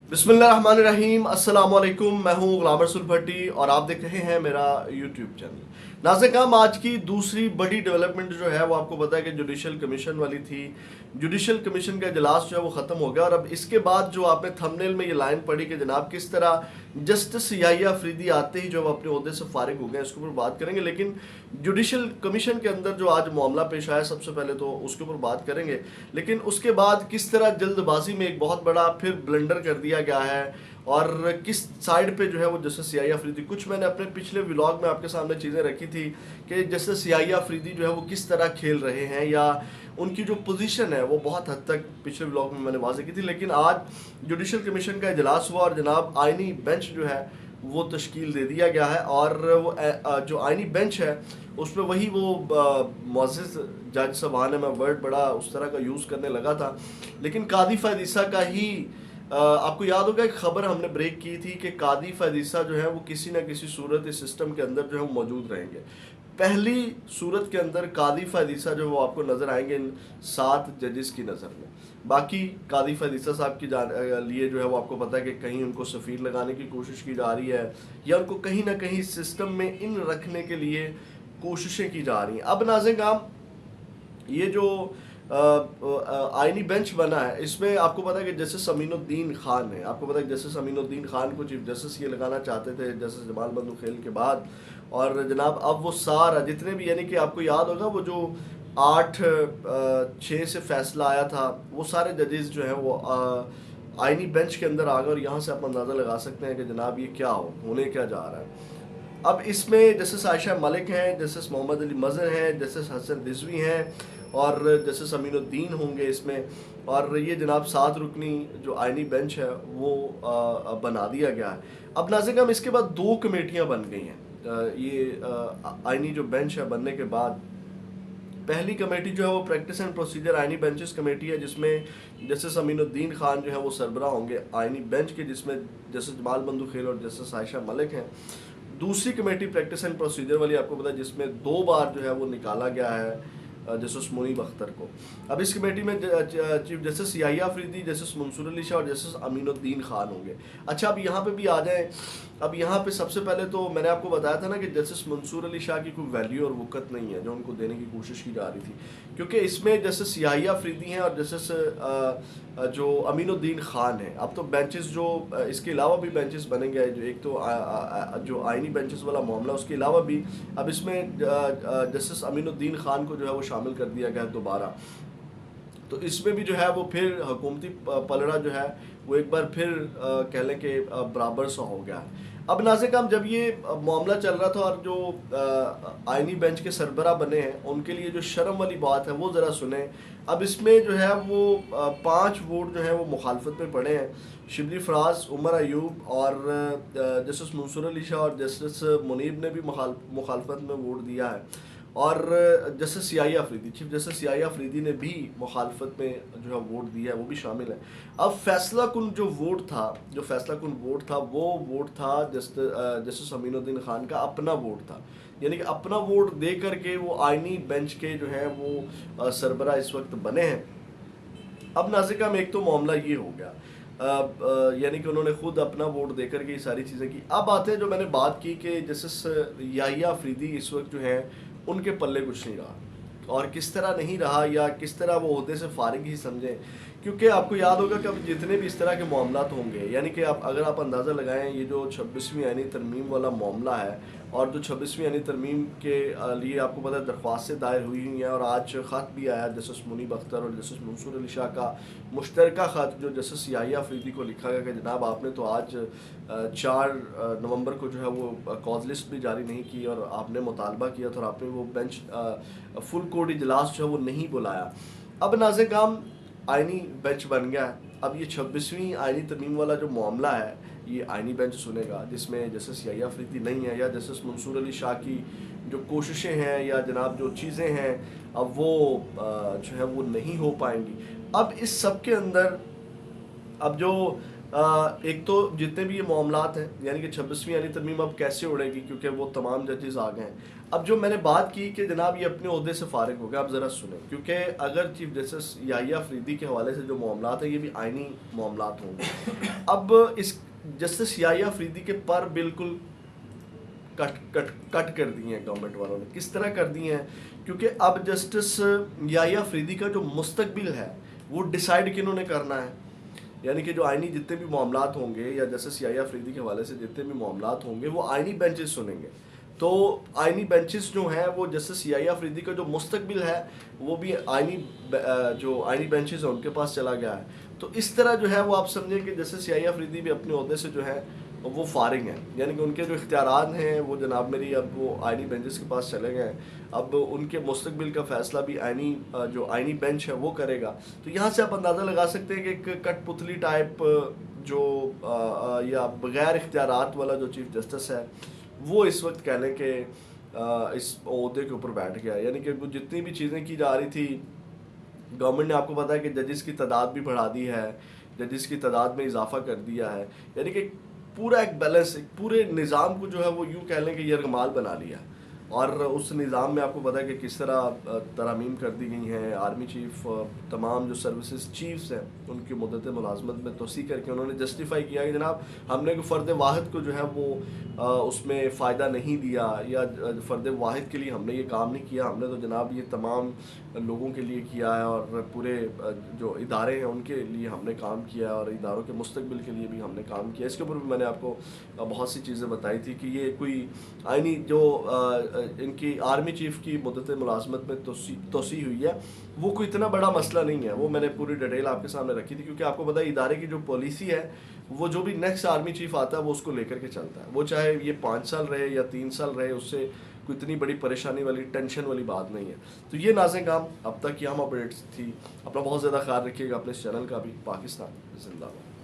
बिस्मिल्लाहिर्रहमानिर्रहीम अस्सलाम वालेकुम। मैं हूं गुलाम रसूल भट्टी और आप देख रहे हैं मेरा यूट्यूब चैनल। नाज़रीन, आज की दूसरी बड़ी डेवलपमेंट जो है वो आपको पता है कि जुडिशल कमीशन वाली थी। जुडिशल कमीशन का इजलास जो है वो ख़त्म हो गया और अब इसके बाद जो आपने थंबनेल में ये लाइन पढ़ी कि जनाब किस तरह जस्टिस याहिया अफरीदी आते ही जो वो अपने ओहदे से फारिग हो गए, इसके ऊपर बात करेंगे। लेकिन जुडिशल कमीशन के अंदर जो आज मामला पेश आया, सबसे पहले तो उसके ऊपर बात करेंगे। लेकिन उसके बाद किस तरह जल्दबाजी में एक बहुत बड़ा फिर ब्लंडर कर दिया गया है और किस साइड पे जो है वो जस्टिस याहिया अफरीदी, कुछ मैंने अपने पिछले व्लॉग में आपके सामने चीज़ें रखी थी कि जस्टिस याहिया अफरीदी जो है वो किस तरह खेल रहे हैं या उनकी जो पोजीशन है वो बहुत हद तक पिछले व्लॉग में मैंने वाज़ेह की थी। लेकिन आज जुडिशल कमीशन का इजलास हुआ और जनाब आइनी बेंच जो है वो तश्कील दे दिया गया है और वो जो आइनी बेंच है उसमें वही वो मुअज़्ज़ज़ जज साहबान है, मैं वर्ड बड़ा उस तरह का यूज़ करने लगा था, लेकिन कादी फ़ैज़ ईसा का ही आपको याद होगा एक ख़बर हमने ब्रेक की थी कि कादी फ़ैज़ ईसा जो है वो किसी न किसी सूरत इस सिस्टम के अंदर जो है वो मौजूद रहेंगे। पहली सूरत के अंदर कादी फ़ैज़ ईसा जो वो आपको नज़र आएंगे इन 7 जजेस की नज़र में। बाकी कादी फ़ैज़ ईसा साहब की लिए जो है वो आपको पता है कि कहीं उनको सफ़ीर लगाने की कोशिश की जा रही है या उनको कहीं ना कहीं सिस्टम में इन रखने के लिए कोशिशें की जा रही हैं। अब नाज़रीन, ये जो आइनी बेंच बना है इसमें आपको पता है कि जस्टिस अमीनुद्दीन खान है, आपको पता है कि जस्टिस अमीनुद्दीन खान को चीफ जस्टिस ये लगाना चाहते थे जस्टिस जमाल बंदूखेल के बाद। और जनाब अब वो सारा जितने भी, यानी कि आपको याद होगा वो जो 8-6 से फैसला आया था, वो सारे जजेस जो हैं वो आइनी बेंच के अंदर आ गए और यहाँ से आप अंदाज़ा लगा सकते हैं कि जनाब ये क्या होने क्या जा रहा है। अब इसमें जस्टिस आयशा मलिक हैं, जस्टिस मोहम्मद अली मज़हर हैं, जस्टिस हसन रिजवी हैं और जस्टिस अमीनुद्दीन होंगे इसमें। और ये जनाब 7 रुकनी जो आइनी बेंच है वो बना दिया गया है। अब नाज़रीन, हम इसके बाद 2 कमेटियाँ बन गई हैं। ये आइनी जो बेंच है बनने के बाद पहली कमेटी जो है वो प्रैक्टिस एंड प्रोसीजर आइनी बेंचेस कमेटी है, जिसमें जस्टिस अमीनुद्दीन खान जो है वो सरबराह होंगे आइनी बेंच के, जिसमें जस्टिस जमाल बंदूखेल और जस्टिस आयशा मलिक हैं। दूसरी कमेटी प्रैक्टिस एंड प्रोसीजर वाली आपको पता है जिसमें 2 बार जो है वो निकाला गया है जस्टिस मुनीब अख्तर को। अब इस कमेटी में chief justice Yahya Afridi, justice Mansoor Ali Shah और जस्टिस अमीनुद्दीन खान होंगे। अच्छा, अब यहाँ पे भी आ जाएं। अब यहाँ पे सबसे पहले तो मैंने आपको बताया था ना कि जस्टिस मंसूर अली शाह की कोई वैल्यू और वक़्त नहीं है जो उनको देने की कोशिश की जा रही थी, क्योंकि इसमें जस्टिस याहिया अफरीदी हैं और जस्टिस जो अमीनुद्दीन खान है। अब तो बेंचेस जो इसके अलावा भी बेंचेस बनेंगे, जो एक तो जो आइनी बेंचेस वाला मामला, उसके अलावा भी अब इसमें जस्टिस अमीनुद्दीन खान को जो है वो शामिल कर दिया गया दोबारा। तो इसमें भी जो है वो फिर हुकूमती पलड़ा जो है वो एक बार फिर कह लें कि बराबर सा हो गया है। अब नाज़रीन, जब ये मामला चल रहा था और जो आइनी बेंच के सरबरा बने हैं उनके लिए जो शर्म वाली बात है वो ज़रा सुने। अब इसमें जो है वो 5 वोट जो है वो मुखालफत में पड़े हैं। शिबली फराज, उमर अयूब और जस्टिस मंसूर अली शाह और जस्टिस मुनीब ने भी मुखालफत में वोट दिया है और justice Yahya Afridi, chief justice Yahya Afridi ने भी मुखालफत में जो है वोट दिया है, वो भी शामिल है। अब फैसला कुन जो फैसला कुन वोट था वो वोट था जस्टिस अमीनुद्दीन खान का अपना वोट था, यानी कि अपना वोट दे करके वो आइनी बेंच के जो है वो सरबरा इस वक्त बने हैं। अब नाज़रीन, में एक तो मामला ये हो गया, यानी कि उन्होंने खुद अपना वोट देकर के ये सारी चीज़ें की। अब आते हैं जो मैंने बात की कि जस्टिस याहिया अफरीदी इस वक्त जो है उनके पल्ले कुछ नहीं रहा और किस तरह नहीं रहा या किस तरह वो ओहदे से फारिग ही समझें, क्योंकि आपको याद होगा कि अब जितने भी इस तरह के मामलात होंगे, यानी कि आप अगर आप अंदाज़ा लगाएं, ये जो 26वीं आइनी तरमीम वाला मामला है और जो 26वीं आइनी तरमीम के लिए आपको पता है दरख्वास्तें दायर हुई हैं और आज ख़त भी आया जस्टिस मुनीब अख्तर और जस्टिस मंसूर अली शाह का मुश्तरका ख़त जो जस्टिस याहिया अफरीदी को लिखा गया कि जनाब आपने तो आज 4 नवंबर को जो है वो कॉज लिस्ट भी जारी नहीं की और आपने मुतालबा किया था और आपने वो बेंच फुल कोर्ट इजलास जो है वो नहीं बुलाया। अब नाज़रीन, आइनी बेंच बन गया है। अब ये 26वीं आइनी तरमीम वाला जो मामला है ये आइनी बेंच सुनेगा, जिसमें जस्टिस याहिया अफरीदी नहीं है या जस्टिस मंसूर अली शाह की जो कोशिशें हैं या जनाब जो चीज़ें हैं अब वो जो है वो नहीं हो पाएंगी। अब इस सब के अंदर अब जो ایک تو جتنے بھی یہ معاملات ہیں یعنی کہ 26ویں آئینی ترمیم اب کیسے اڑے گی، کیونکہ وہ تمام ججز آ گئے ہیں. اب جو میں نے بات کی کہ جناب یہ اپنے عہدے سے فارغ ہو گیا، اب ذرا سنیں، کیونکہ اگر چیف جسٹس یحییٰ افریدی کے حوالے سے جو معاملات ہیں یہ بھی آئینی معاملات ہوں گے. اب اس جسٹس یحییٰ افریدی کے پر بالکل کٹ کر دی ہیں گورنمنٹ والوں نے. کس طرح کر دی ہیں؟ کیونکہ اب جسٹس یحییٰ افریدی کا جو مستقبل ہے وہ ڈیسائیڈ کنہوں نے کرنا ہے. یعنی کہ جو آئینی جتنے بھی معاملات ہوں گے یا جسٹس یحییٰ افریدی کے حوالے سے جتنے بھی معاملات ہوں گے وہ آئینی بینچز سنیں گے. تو آئینی بینچز جو ہیں وہ جسٹس یحییٰ افریدی کا جو مستقبل ہے وہ بھی جو آئینی بینچز ہیں ان کے پاس چلا گیا ہے. تو اس طرح جو ہے وہ آپ سمجھیں کہ جسٹس یحییٰ افریدی بھی اپنے عہدے سے جو ہے وہ فارغ ہیں. یعنی کہ ان کے جو اختیارات ہیں وہ جناب میری اب وہ آئینی بینچز کے پاس چلے گئے ہیں. اب ان کے مستقبل کا فیصلہ بھی جو آئینی بینچ ہے وہ کرے گا. تو یہاں سے آپ اندازہ لگا سکتے ہیں کہ ایک کٹ پتلی ٹائپ جو یا بغیر اختیارات والا جو چیف جسٹس ہے وہ اس وقت کہہ لیں کہ اس عہدے کے اوپر بیٹھ گیا. یعنی کہ وہ جتنی بھی چیزیں کی جا رہی تھی گورنمنٹ نے آپ کو پتا ہے کہ ججز کی تعداد بھی بڑھا دی ہے، ججز کی تعداد میں اضافہ کر دیا ہے. یعنی کہ پورا ایک بیلنس، ایک پورے نظام کو جو ہے وہ یوں کہہ لیں کہ یرغمال بنا لیا. اور اس نظام میں آپ کو پتا ہے کہ کس طرح ترامیم کر دی گئی ہیں. آرمی چیف تمام جو سروسز چیفز ہیں ان کی مدت ملازمت میں توسیع کر کے انہوں نے جسٹیفائی کیا کہ جناب ہم نے فرد واحد کو جو ہے وہ اس میں فائدہ نہیں دیا یا فرد واحد کے لیے ہم نے یہ کام نہیں کیا، ہم نے تو جناب یہ تمام لوگوں کے لیے کیا ہے اور پورے جو ادارے ہیں ان کے لیے ہم نے کام کیا ہے اور اداروں کے مستقبل کے لیے بھی ہم نے کام کیا. اس کے اوپر بھی میں نے آپ کو بہت سی چیزیں بتائی تھی کہ یہ کوئی آئینی جو ان کی آرمی چیف کی مدت ملازمت میں توسیع ہوئی ہے وہ کوئی اتنا بڑا مسئلہ نہیں ہے. وہ میں نے پوری ڈیٹیل آپ کے سامنے رکھی تھی کیونکہ آپ کو پتا ہے ادارے کی جو پالیسی ہے وہ جو بھی نیکسٹ آرمی چیف آتا ہے وہ اس کو لے کر کے چلتا ہے. وہ چاہے یہ 5 سال رہے یا 3 سال رہے، اس سے کوئی اتنی بڑی پریشانی والی ٹینشن والی بات نہیں ہے. تو یہ ناظرین کام اب تک کی ہم اپڈیٹس تھی. اپنا بہت زیادہ خیال رکھیے گا، اپنے اس چینل کا بھی. پاکستان زندہ باد.